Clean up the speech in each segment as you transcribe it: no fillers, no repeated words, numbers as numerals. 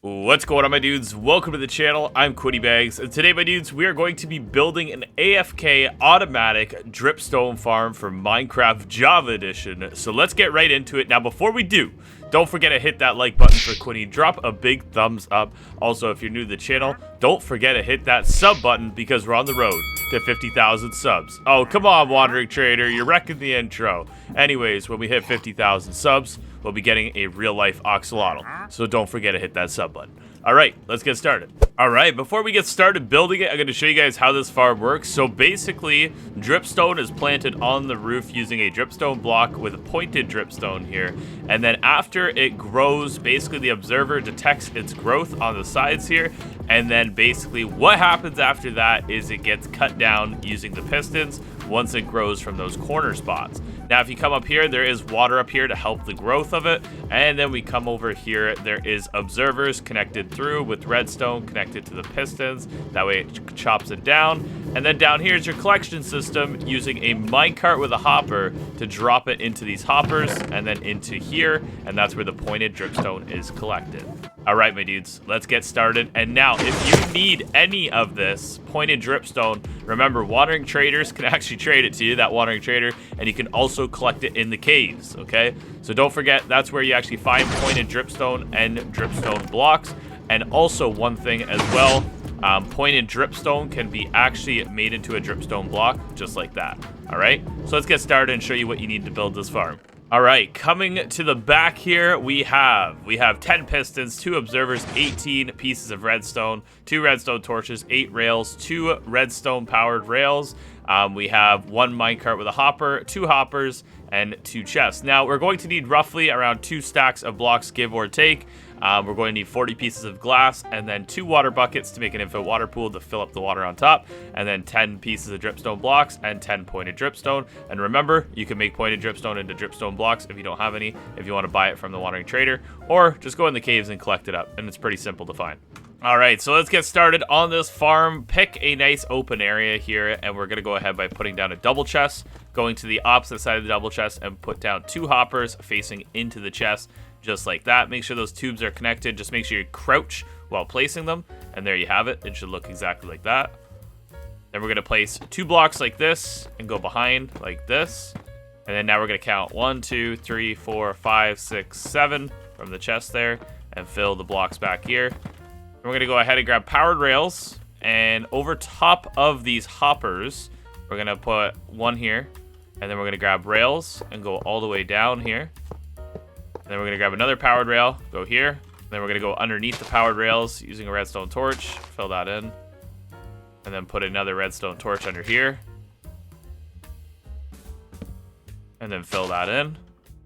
What's going on, my dudes? Welcome to the channel. I'm Quiddy Bags, and today, my dudes, we are going to be building an AFK automatic dripstone farm for Minecraft Java Edition. So let's get right into it. Now, before we do, don't forget to hit that like button for Quiddy. Drop a big thumbs up. Also, if you're new to the channel, don't forget to hit that sub button because we're on the road to 50,000 subs. Oh, come on, Wandering Trader. You're wrecking the intro. Anyways, when we hit 50,000 subs, we'll be getting a real-life axolotl. So don't forget to hit that sub button. All right, let's get started. All right, before we get started building it, I'm going to show you guys how this farm works. So basically, dripstone is planted on the roof using a dripstone block with a pointed dripstone here. And then after it grows, basically the observer detects its growth on the sides here. And then basically what happens after that is it gets cut down using the pistons once it grows from those corner spots. Now, if you come up here, there is water up here to help the growth of it. And then we come over here, there is observers connected through with redstone connected to the pistons. That way it chops it down. And then down here is your collection system using a minecart with a hopper to drop it into these hoppers and then into here. And that's where the pointed dripstone is collected. All right, my dudes, let's get started. And now, if you need any of this pointed dripstone, remember, wandering traders can actually trade it to you, that wandering trader, and you can also collect it in the caves, okay? So don't forget, that's where you actually find pointed dripstone and dripstone blocks. And also one thing as well, pointed dripstone can be actually made into a dripstone block, just like that, all right? So let's get started and show you what you need to build this farm. All right, coming to the back here, we have 10 pistons, 2 observers, 18 pieces of redstone, 2 redstone torches, 8 rails, 2 redstone powered rails. We have 1 minecart with a hopper, 2 hoppers, and 2 chests. Now, we're going to need roughly around 2 stacks of blocks, give or take. We're going to need 40 pieces of glass and then 2 water buckets to make an infinite water pool to fill up the water on top, and then 10 pieces of dripstone blocks and 10 pointed dripstone. And remember, you can make pointed dripstone into dripstone blocks if you don't have any, if you want to buy it from the wandering trader, or just go in the caves and collect it up, and it's pretty simple to find. All right, so let's get started on this farm. Pick a nice open area here, and we're going to go ahead by putting down a double chest, going to the opposite side of the double chest, and put down 2 hoppers facing into the chest, just like that. Make sure those tubes are connected. Just make sure you crouch while placing them, and there you have it. It should look exactly like that. Then we're going to place 2 blocks like this and go behind like this. And then now we're going to count 1, 2, 3, 4, 5, 6, 7 from the chest there and fill the blocks back here. We're going to go ahead and grab powered rails, and over top of these hoppers, we're going to put 1 here, and then we're going to grab rails and go all the way down here. And then we're going to grab another powered rail, go here. And then we're going to go underneath the powered rails using a redstone torch, fill that in. And then put another redstone torch under here. And then fill that in.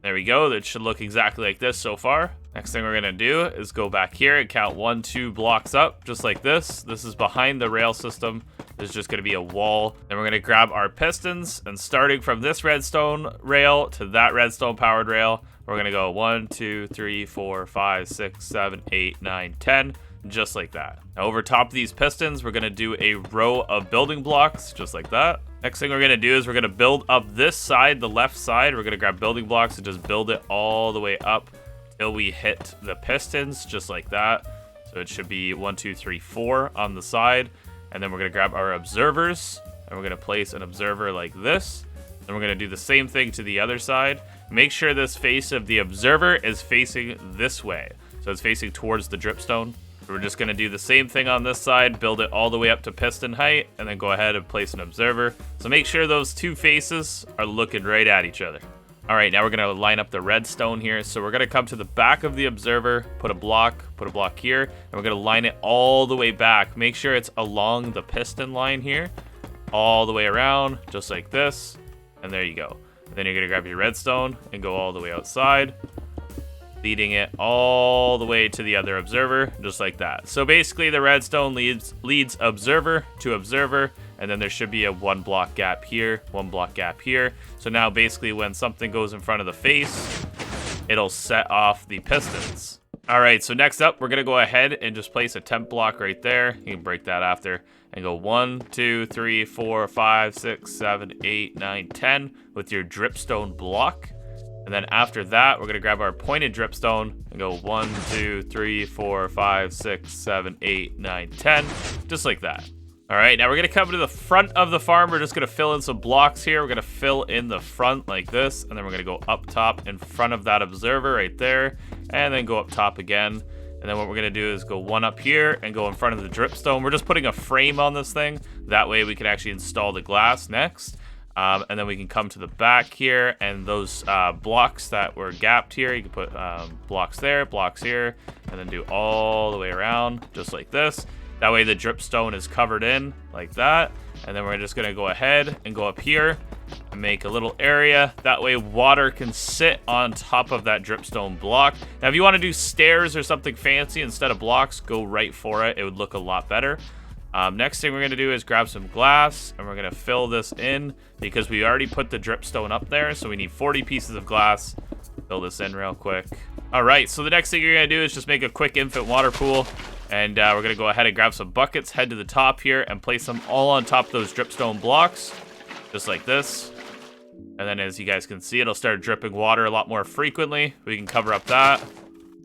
There we go. That should look exactly like this so far. Next thing we're going to do is go back here and count 1, 2 blocks up, just like this. This is behind the rail system. There's just going to be a wall. Then we're going to grab our pistons, and starting from this redstone rail to that redstone powered rail, we're going to go 1, 2, 3, 4, 5, 6, 7, 8, 9, 10, just like that. Now over top of these pistons, we're going to do a row of building blocks, just like that. Next thing we're going to do is we're going to build up this side, the left side. We're going to grab building blocks and just build it all the way up till we hit the pistons, just like that. So it should be 1, 2, 3, 4 on the side. And then we're going to grab our observers, and we're going to place an observer like this. Then we're going to do the same thing to the other side. Make sure this face of the observer is facing this way. So it's facing towards the dripstone. We're just going to do the same thing on this side, build it all the way up to piston height, and then go ahead and place an observer. So make sure those 2 faces are looking right at each other. All right, now we're going to line up the redstone here. So we're going to come to the back of the observer, put a block here, and we're going to line it all the way back. Make sure it's along the piston line here, all the way around, just like this. And there you go. And then you're going to grab your redstone and go all the way outside, leading it all the way to the other observer, just like that. So basically the redstone leads observer to observer, and then there should be a 1 block gap here, 1 block gap here. So now basically when something goes in front of the face, it'll set off the pistons. All right, so next up, we're gonna go ahead and just place a temp block right there. You can break that after and go 1, 2, 3, 4, 5, 6, 7, 8, 9, 10 with your dripstone block. And then after that, we're going to grab our pointed dripstone and go 1, 2, 3, 4, 5, 6, 7, 8, 9, 10, just like that. All right, now we're going to come to the front of the farm. We're just going to fill in some blocks here. We're going to fill in the front like this, and then we're going to go up top in front of that observer right there, and then go up top again. And then what we're going to do is go one up here and go in front of the dripstone. We're just putting a frame on this thing. That way we can actually install the glass next. And then we can come to the back here, and those blocks that were gapped here, you can put blocks there, blocks here, and then do all the way around, just like this. That way the dripstone is covered in, like that. And then we're just going to go ahead and go up here and make a little area. That way water can sit on top of that dripstone block. Now, if you want to do stairs or something fancy instead of blocks, go right for it. It would look a lot better. Next thing we're going to do is grab some glass, and we're going to fill this in because we already put the dripstone up there. So we need 40 pieces of glass. Fill this in real quick. All right, so the next thing you're going to do is just make a quick infant water pool. And we're going to go ahead and grab some buckets, head to the top here, and place them all on top of those dripstone blocks, just like this. And then as you guys can see, it'll start dripping water a lot more frequently. We can cover up that.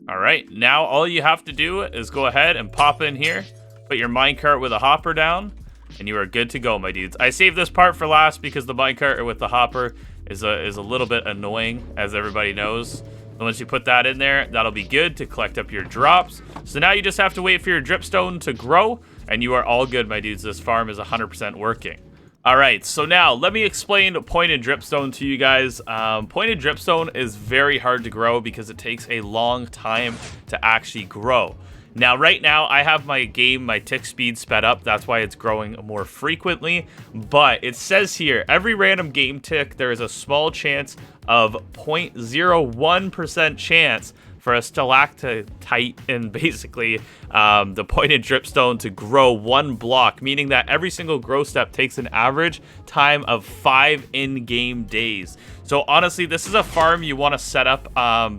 All right, now all you have to do is go ahead and pop in here, put your minecart with a hopper down, and you are good to go, my dudes. I saved this part for last because the minecart with the hopper is a little bit annoying, as everybody knows. And once you put that in there, that'll be good to collect up your drops. So now you just have to wait for your dripstone to grow, and you are all good, my dudes. This farm is 100% working. All right, so now let me explain pointed dripstone to you guys. Pointed dripstone is very hard to grow because it takes a long time to actually grow. Now, right now, I have my tick speed sped up. That's why it's growing more frequently. But it says here, every random game tick, there is a small chance of 0.01% chance for a stalactite and basically the pointed dripstone to grow one block, meaning that every single grow step takes an average time of 5 in-game days. So honestly, this is a farm you want to set up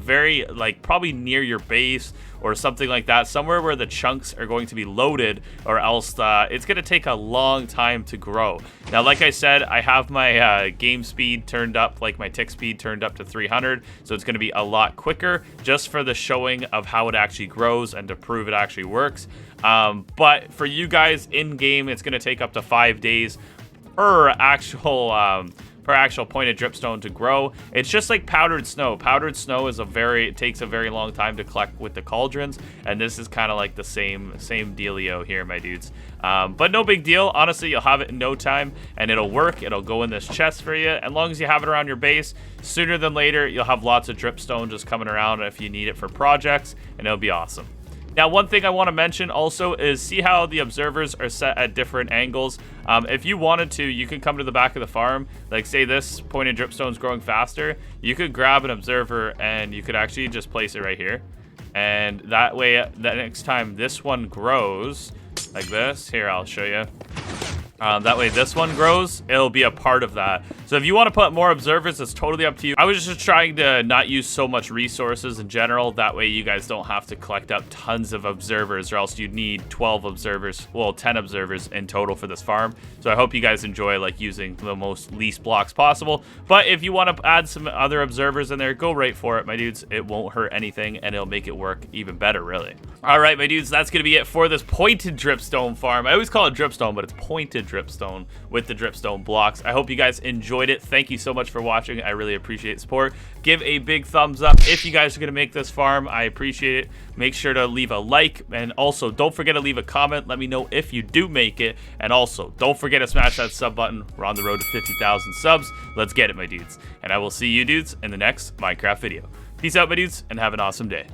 very, probably near your base or something like that, somewhere where the chunks are going to be loaded, or else it's going to take a long time to grow. Now, like I said, I have my game speed turned up, like my tick speed turned up to 300, so it's going to be a lot quicker, just for the showing of how it actually grows and to prove it actually works. But for you guys in game, it's going to take up to 5 days per actual pointed dripstone to grow. It's just like powdered snow. Powdered snow is it takes a very long time to collect with the cauldrons, and this is kind of like the same dealio here, my dudes. But no big deal. Honestly, you'll have it in no time, and it'll work. It'll go in this chest for you. As long as you have it around your base, sooner than later, you'll have lots of dripstone just coming around if you need it for projects, and it'll be awesome. Now, one thing I want to mention also is see how the observers are set at different angles. If you wanted to, you could come to the back of the farm. Like, say this pointed dripstone is growing faster. You could grab an observer and you could actually just place it right here. And that way, the next time this one grows like this, here, I'll show you. That way this one grows, it'll be a part of that. So if you want to put more observers, it's totally up to you. I was just trying to not use so much resources in general. That way you guys don't have to collect up tons of observers, or else you'd need 12 observers, well, 10 observers in total for this farm. So I hope you guys enjoy using the least blocks possible. But if you want to add some other observers in there, go right for it, my dudes. It won't hurt anything, and it'll make it work even better, really. All right, my dudes, that's going to be it for this pointed dripstone farm. I always call it dripstone, but it's pointed dripstone with the dripstone blocks. I hope you guys enjoyed it. Thank you so much for watching. I really appreciate the support. Give a big thumbs up if you guys are going to make this farm. I appreciate it. Make sure to leave a like, and also don't forget to leave a comment. Let me know if you do make it, and also don't forget to smash that sub button. We're on the road to 50,000 subs. Let's get it, my dudes. And I will see you dudes in the next Minecraft video. Peace out, my dudes, and have an awesome day.